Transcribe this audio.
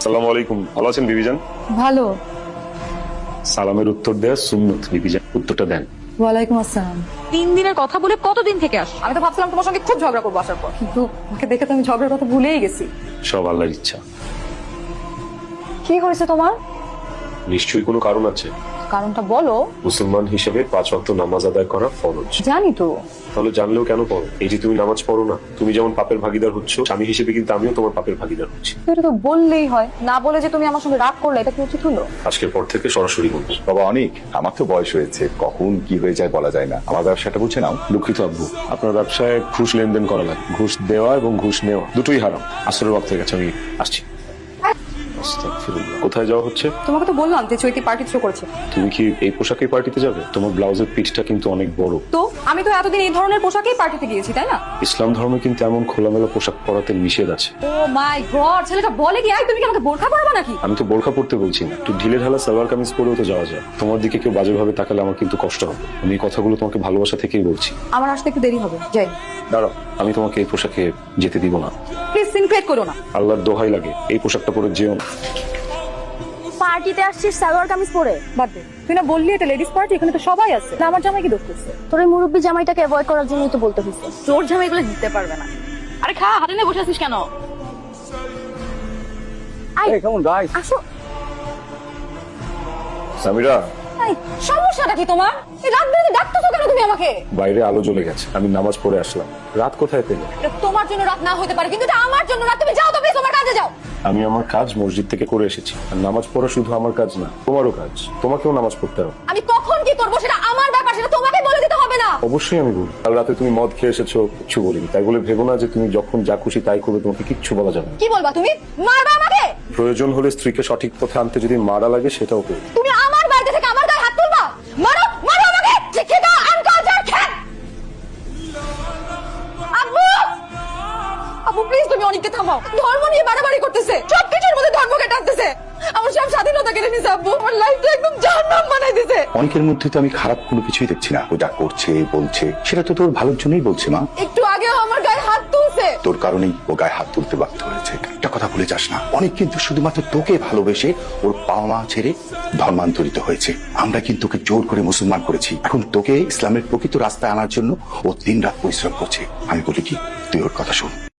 আসসালামু আলাইকুম। ভালো আছেন বিবিজান? ভালো। সালামের উত্তর দেয়া সুন্নত বিবিজান, উত্তরটা দেন। ওয়ালাইকুম আসসালাম। 3 দিনের কথা বলে কতদিন থেকে আস? আমি তো ভাবছিলাম তোমার সঙ্গে খুব ঝগড়া করবো আসার পর। কিন্তু আমাকে দেখে তো আমি ঝগড়ার কথা ভুলেই গেছি। সব আল্লাহর ইচ্ছা। কি হয়েছে তোমার? নিশ্চয়ই কোনো কারণ আছে। কারণটা বলো। মুসলমান হিসেবে 5 ওয়াক্ত নামাজ আদায় করা ফরজ। জানি তো। তাহলে জানলেও কেন পড়ো? এই যে তুমি নামাজ পড়ো না, তুমি যেমন পাপের ভাগীদার হচ্ছ, স্বামী হিসেবে কিন্তু আমিও তোমার পাপের ভাগীদার হচ্ছি। এটা তো বললেই হয়, না বলে যে তুমি আমার সঙ্গে রাগ করলে এটা কি উচিত হলো? আজকের পর থেকে সরাসরি বলছি। বাবা অনেক, আমার তো বয়স হয়েছে, কখন কি হয়ে যায় বলা যায় না। আমার ব্যবসাটা বুঝে নাও। দুঃখিত আব্বু, আপনার ব্যবসায় ঘুষ লেনদেন করা লাগে। ঘুষ দেওয়া এবং ঘুষ নেওয়া দুটোই হারাম। আসরের ওয়াক্ত হয়ে গেছে, আমি আসছি। আস্তাগফিরুল্লাহ। কোথায় যাওয়া হচ্ছে? তোমাকে তো বললাম যে চৈতি পার্টি থ্রো করেছে। তুমি কি এই পোশাকেই পার্টিতে যাবে? তোমার ব্লাউজের পিঠটা কিন্তু অনেক বড়। তো আমি তো এতদিন এই ধরনের পোশাকেই পার্টিতে গিয়েছি, তাই না? ইসলাম ধর্মে কিন্তু এমন খোলামেলা পোশাক পরাতে নিষেধ আছে। ও মাই গড, ছেলেটা বলে কি তুমি কি আমাকে বোরখা পরাবা নাকি? আমি তো বোরখা পড়তে বলছি না, একটু ঢিলে ঢালা সালোয়ার কামিজ পরেও তো যাওয়া যায়। তোমার দিকে কেউ বাজেভাবে তাকালে আমার কিন্তু কষ্ট হবে। আমি এই কথাগুলো তোমাকে ভালোবাসা থেকেই বলছি। আমার আসতে একটু দেরি হবে, যাই। দাঁড়াও, আমি তোমাকে এই পোশাকে যেতে দিব না। প্লিজ সিনক্রেট করো না। আল্লাহর দোহাই লাগে, এই পোশাকটা পরে যেও না। পার্টিতে আসছিস সালোয়ার কামিজ পরে? বাদ দে, তুই না বললি এটা লেডিস পার্টি, এখানে তো সবাই আছে। না আমার জামাই কি দোষ করছে? তোর এই মুরব্বী জামাইটাকে অ্যাভয়েড করার জন্যই তো বলতে হইছে। তোর জামাই এগুলো দিতে পারবে না। আরে খা, হাতে নিয়ে বসে আছিস কেন? কেমন গাইস? আসো। সামিরা, এই, সমস্যাটা কি তোমার? এই রাত বেড়ে ডাকতেছো কেন তুমি আমাকে? বাইরে আলো জ্বলে গেছে, আমি নামাজ পড়ে আসলাম। রাত কোথায় পেলে? এটা তোমার জন্য রাত না হতে পারে, কিন্তু এটা আমার জন্য রাত। তুমি যাও তো প্লিজ, তোমার কাজে যাও। আমি আমার কাজ মসজিদ থেকে করে এসেছি। আর নামাজ পড়া শুধু আমার কাজ না, তোমারও কাজ। তোমাকেও নামাজ পড়তে হবে। আমি কখন কি করবো সেটা আমার ব্যাপার, সেটা তোমাকে বলে দিতে হবে না। অবশ্যই আমি বলি। কাল রাতে তুমি মদ খেয়ে এসেছো, কিচ্ছু বলিনি। তাই বলে ভেবো না যে তুমি যখন যা খুশি তাই করবে, তোমাকে কিচ্ছু বলা যাবে না। কি বলবা তুমি? মারবা আমাকে? প্রয়োজন হলে স্ত্রীকে সঠিক পথে আনতে যদি মারা লাগে সেটাও করবে। তুমি আমার বাড়িতে থেকে আমার গায়ে হাত তুলবা? মারো, মারো আমাকে। শিক্ষিত আনকালচার খ্যাত। আব্বু, আব্বু প্লিজ তুমি অনেককে থামাও। ধর্ম নিয়ে বাড়াবাড়ি করতেছে, সবকিছুর মধ্যে ধর্মকে টানতেছে। আমার সব স্বাধীনতা কেড়ে নিছে আব্বু, আমার লাইফটা একদম জাহান্নাম বানাই দিছে। অনেকের মধ্যে তো আমি খারাপ কোনো কিছুই দেখছি না। ও যা করছে বলছে সেটা তো তোর ভালোর জন্যই বলছে মা। একটু আগেও আমার গায়ে হাত তুলছে। তোর কারণেই ও গায়ে হাত তুলতে বাধ্য হয়েছে। একটা কথা ভুলে যাস না, অনেক কিন্তু শুধুমাত্র তোকে ভালোবেসে ওর বাবা মা ছেড়ে ধর্মান্তরিত হয়েছে। আমরা কিন্তু ওকে জোর করে মুসলমান করেছি। এখন তোকে ইসলামের প্রকৃত রাস্তায় আনার জন্য ও দিন রাত পরিশ্রম করছে। আমি বলি কি, তুই ওর কথা শোন।